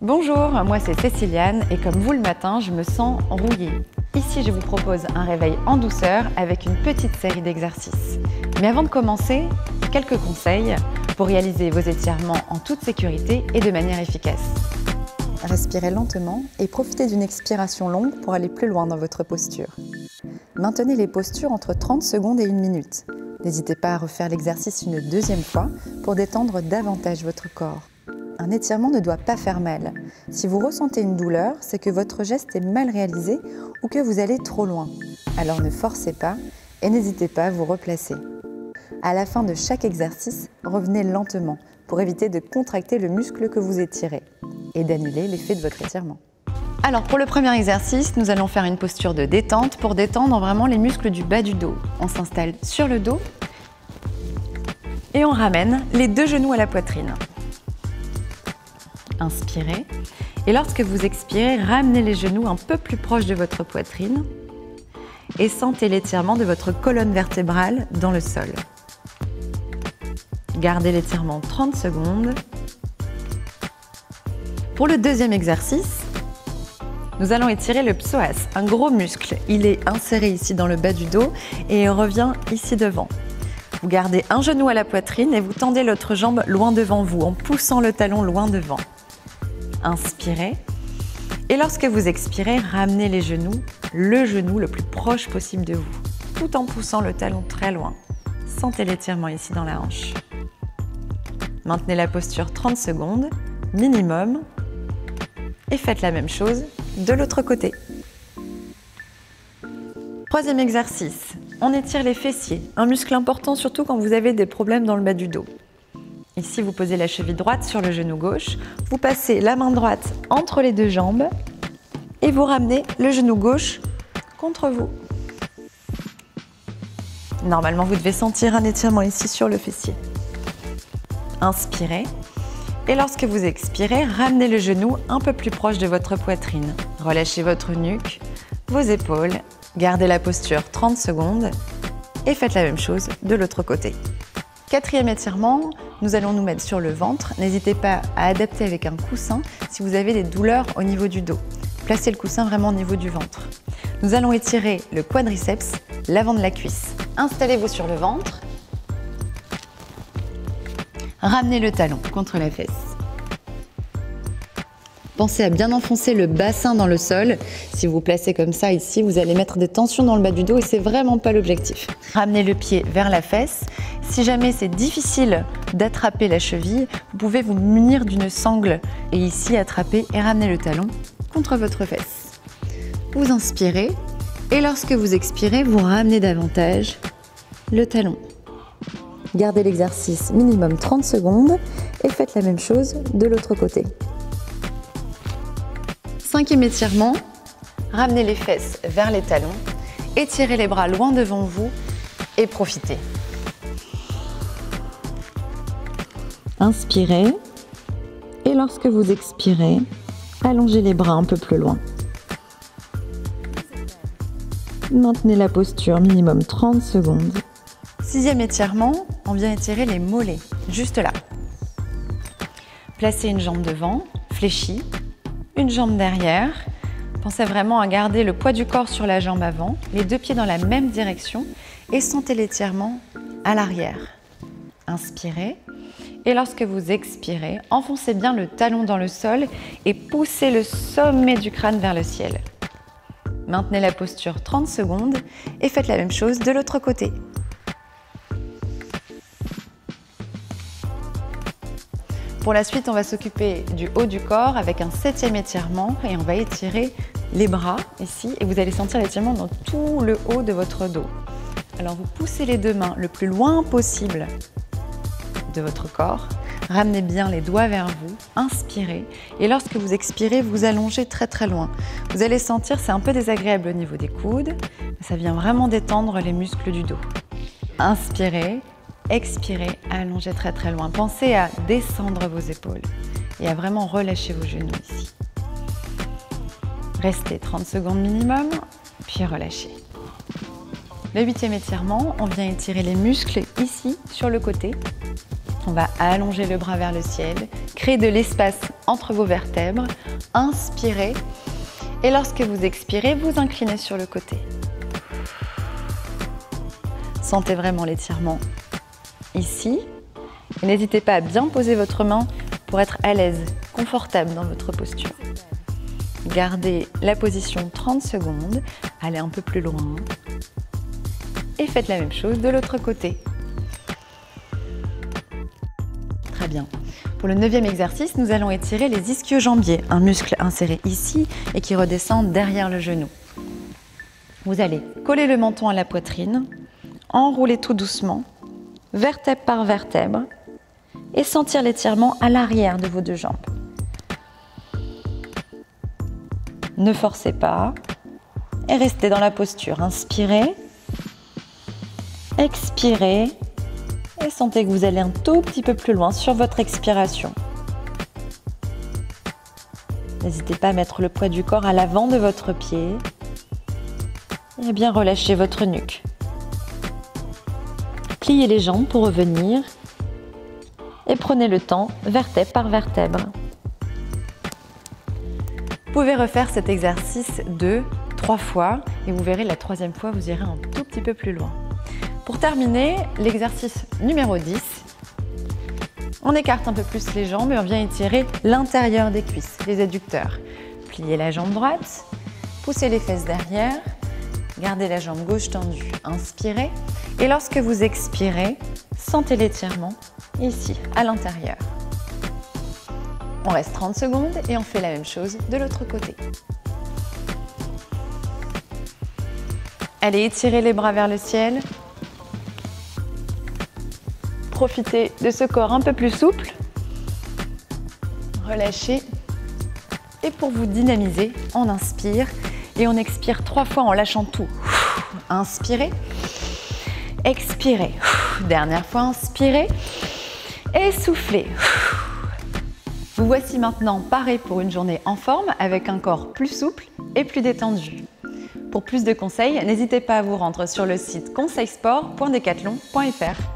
Bonjour, moi c'est Céciliane et comme vous le matin, je me sens rouillée. Ici, je vous propose un réveil en douceur avec une petite série d'exercices. Mais avant de commencer, quelques conseils pour réaliser vos étirements en toute sécurité et de manière efficace. Respirez lentement et profitez d'une expiration longue pour aller plus loin dans votre posture. Maintenez les postures entre 30 secondes et 1 minute. N'hésitez pas à refaire l'exercice une deuxième fois pour détendre davantage votre corps. Un étirement ne doit pas faire mal. Si vous ressentez une douleur, c'est que votre geste est mal réalisé ou que vous allez trop loin. Alors ne forcez pas et n'hésitez pas à vous replacer. À la fin de chaque exercice, revenez lentement pour éviter de contracter le muscle que vous étirez et d'annuler l'effet de votre étirement. Alors pour le premier exercice, nous allons faire une posture de détente pour détendre vraiment les muscles du bas du dos. On s'installe sur le dos et on ramène les 2 genoux à la poitrine. Inspirez et lorsque vous expirez, ramenez les genoux un peu plus proches de votre poitrine et sentez l'étirement de votre colonne vertébrale dans le sol. Gardez l'étirement 30 secondes. Pour le deuxième exercice, nous allons étirer le psoas, un gros muscle. Il est inséré ici dans le bas du dos et il revient ici devant. Vous gardez un genou à la poitrine et vous tendez l'autre jambe loin devant vous en poussant le talon loin devant. Inspirez et lorsque vous expirez, ramenez les genoux, le genou le plus proche possible de vous, tout en poussant le talon très loin. Sentez l'étirement ici dans la hanche. Maintenez la posture 30 secondes, minimum, et faites la même chose de l'autre côté. Troisième exercice, on étire les fessiers, un muscle important surtout quand vous avez des problèmes dans le bas du dos. Ici, vous posez la cheville droite sur le genou gauche, vous passez la main droite entre les 2 jambes et vous ramenez le genou gauche contre vous. Normalement, vous devez sentir un étirement ici sur le fessier. Inspirez et lorsque vous expirez, ramenez le genou un peu plus proche de votre poitrine. Relâchez votre nuque, vos épaules, gardez la posture 30 secondes et faites la même chose de l'autre côté. Quatrième étirement, nous allons nous mettre sur le ventre. N'hésitez pas à adapter avec un coussin si vous avez des douleurs au niveau du dos. Placez le coussin vraiment au niveau du ventre. Nous allons étirer le quadriceps, l'avant de la cuisse. Installez-vous sur le ventre. Ramenez le talon contre la fesse. Pensez à bien enfoncer le bassin dans le sol. Si vous vous placez comme ça ici, vous allez mettre des tensions dans le bas du dos et c'est vraiment pas l'objectif. Ramenez le pied vers la fesse. Si jamais c'est difficile d'attraper la cheville, vous pouvez vous munir d'une sangle et ici attraper et ramener le talon contre votre fesse. Vous inspirez et lorsque vous expirez, vous ramenez davantage le talon. Gardez l'exercice minimum 30 secondes et faites la même chose de l'autre côté. Cinquième étirement, ramenez les fesses vers les talons, étirez les bras loin devant vous et profitez. Inspirez et lorsque vous expirez, allongez les bras un peu plus loin. Maintenez la posture minimum 30 secondes. Sixième étirement, on vient étirer les mollets, juste là. Placez une jambe devant, fléchie, une jambe derrière. Pensez vraiment à garder le poids du corps sur la jambe avant, les 2 pieds dans la même direction et sentez l'étirement à l'arrière. Inspirez et lorsque vous expirez, enfoncez bien le talon dans le sol et poussez le sommet du crâne vers le ciel. Maintenez la posture 30 secondes et faites la même chose de l'autre côté. Pour la suite, on va s'occuper du haut du corps avec un 7e étirement et on va étirer les bras ici et vous allez sentir l'étirement dans tout le haut de votre dos. Alors vous poussez les 2 mains le plus loin possible de votre corps, ramenez bien les doigts vers vous, inspirez et lorsque vous expirez, vous allongez très très loin. Vous allez sentir, c'est un peu désagréable au niveau des coudes, mais ça vient vraiment détendre les muscles du dos. Inspirez. Expirez, allongez très très loin. Pensez à descendre vos épaules et à vraiment relâcher vos genoux ici. Restez 30 secondes minimum, puis relâchez. Le 8e étirement, on vient étirer les muscles ici sur le côté. On va allonger le bras vers le ciel, créer de l'espace entre vos vertèbres. Inspirez. Et lorsque vous expirez, vous inclinez sur le côté. Sentez vraiment l'étirement ici. Et n'hésitez pas à bien poser votre main pour être à l'aise, confortable dans votre posture. Gardez la position 30 secondes, allez un peu plus loin et faites la même chose de l'autre côté. Très bien. Pour le 9e exercice, nous allons étirer les ischio-jambiers, un muscle inséré ici et qui redescend derrière le genou. Vous allez coller le menton à la poitrine, enrouler tout doucement, vertèbre par vertèbre, et sentir l'étirement à l'arrière de vos deux jambes. Ne forcez pas et restez dans la posture. Inspirez, expirez et sentez que vous allez un tout petit peu plus loin sur votre expiration. N'hésitez pas à mettre le poids du corps à l'avant de votre pied et à bien relâcher votre nuque. Pliez les jambes pour revenir et prenez le temps, vertèbre par vertèbre. Vous pouvez refaire cet exercice 2-3 fois et vous verrez la 3e fois, vous irez un tout petit peu plus loin. Pour terminer, l'exercice numéro 10, on écarte un peu plus les jambes et on vient étirer l'intérieur des cuisses, les adducteurs. Pliez la jambe droite, poussez les fesses derrière, gardez la jambe gauche tendue, inspirez et lorsque vous expirez, sentez l'étirement ici, à l'intérieur. On reste 30 secondes et on fait la même chose de l'autre côté. Allez, étirez les bras vers le ciel. Profitez de ce corps un peu plus souple. Relâchez. Et pour vous dynamiser, on inspire et on expire 3 fois en lâchant tout. Inspirez. Expirez. Dernière fois, inspirez. Et soufflez. Vous voici maintenant parés pour une journée en forme avec un corps plus souple et plus détendu. Pour plus de conseils, n'hésitez pas à vous rendre sur le site conseilsport.decathlon.fr.